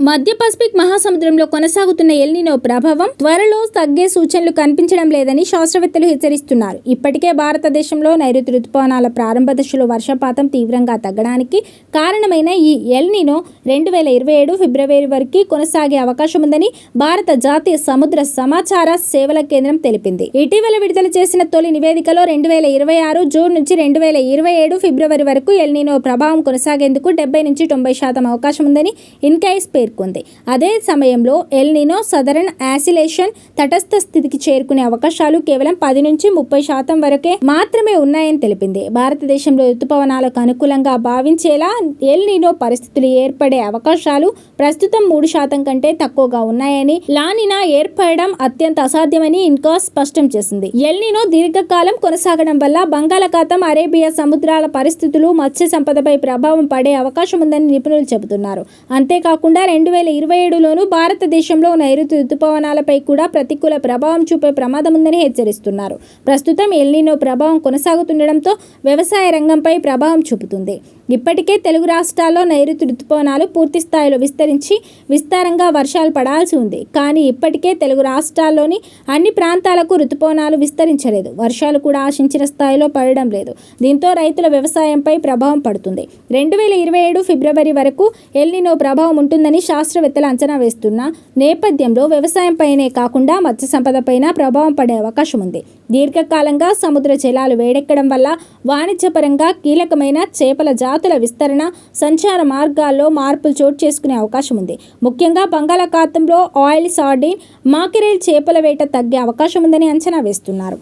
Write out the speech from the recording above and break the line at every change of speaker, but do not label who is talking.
మధ్య పసిఫిక్ మహాసముద్రంలో కొనసాగుతున్న ఎల్నినో ప్రభావం త్వరలో తగ్గే సూచనలు కనిపించడం లేదని శాస్త్రవేత్తలు హెచ్చరిస్తున్నారు. ఇప్పటికే భారతదేశంలో నైరుతి రుతుపవనాల ప్రారంభ దశలో వర్షపాతం తీవ్రంగా తగ్గడానికి కారణమైన ఈ ఎల్నినో 2027 ఫిబ్రవరి వరకు కొనసాగే అవకాశం ఉందని భారత జాతీయ సముద్ర సమాచార సేవల కేంద్రం తెలిపింది. ఇటీవల విడుదల చేసిన తొలి నివేదికలో 2026 జూన్ నుంచి 2027 ఫిబ్రవరి వరకు ఎల్నినో ప్రభావం కొనసాగేందుకు 70 నుంచి 90% అవకాశం ఉందని ఇన్కైస్ పేర్కొంది. అదే సమయంలో ఎల్నినో సదరన్ ఆసిలేషన్ తటస్థ స్థితికి చేరుకునే అవకాశాలు కేవలం 10 నుంచి 30% వరకే మాత్రమే ఉన్నాయని తెలిపింది. భారతదేశంలో ఋతుపవనాలకు అనుకూలంగా భావించేలా ఎల్నినో పరిస్థితులు ఏర్పడే అవకాశాలు ప్రస్తుతం 3% కంటే తక్కువగా ఉన్నాయని, లానినా ఏర్పడడం అత్యంత అసాధ్యమని ఇన్కాస్ స్పష్టం చేసింది. ఎల్నినో దీర్ఘకాలం కొనసాగడం వల్ల బంగాళాఖాతం, అరేబియా సముద్రాల పరిస్థితులు, మత్స్య సంపదపై ప్రభావం పడే అవకాశం ఉందని నిపుణులు చెబుతున్నారు. అంతేకాకుండా 2027లోనూ భారతదేశంలో నైరుతి ఋతుపవనాలపై కూడా ప్రతికూల ప్రభావం చూపే ప్రమాదం ఉందని హెచ్చరిస్తున్నారు. ప్రస్తుతం ఎల్నినో ప్రభావం కొనసాగుతుండటంతో వ్యవసాయ రంగంపై ప్రభావం చూపుతుంది. ఇప్పటికే తెలుగు రాష్ట్రాల్లో నైరుతి ఋతుపవనాలు పూర్తి స్థాయిలో విస్తరించి విస్తారంగా వర్షాలు పడాల్సి ఉంది. కానీ ఇప్పటికే తెలుగు రాష్ట్రాల్లోని అన్ని ప్రాంతాలకు ఋతుపవనాలు విస్తరించలేదు. వర్షాలు కూడా ఆశించిన స్థాయిలో పడడం లేదు. దీంతో రైతుల వ్యవసాయంపై ప్రభావం పడుతుంది. 2027 ఫిబ్రవరి వరకు ఎల్నినో ప్రభావం ఉంటుందని శాస్త్రవేత్తలు అంచనా వేస్తున్న నేపథ్యంలో వ్యవసాయంపైనే కాకుండా మత్స్య సంపదపైన ప్రభావం పడే అవకాశం ఉంది. దీర్ఘకాలంగా సముద్ర జలాలు వేడెక్కడం వల్ల వాణిజ్యపరంగా కీలకమైన చేపల జాతుల విస్తరణ, సంచార మార్గాల్లో మార్పులు చోటు చేసుకునే అవకాశం ఉంది. ముఖ్యంగా బంగాళాఖాతంలో ఆయిల్, సార్డిన్, మాకెరెల్ చేపల వేట తగ్గే అవకాశం ఉందని అంచనా వేస్తున్నారు.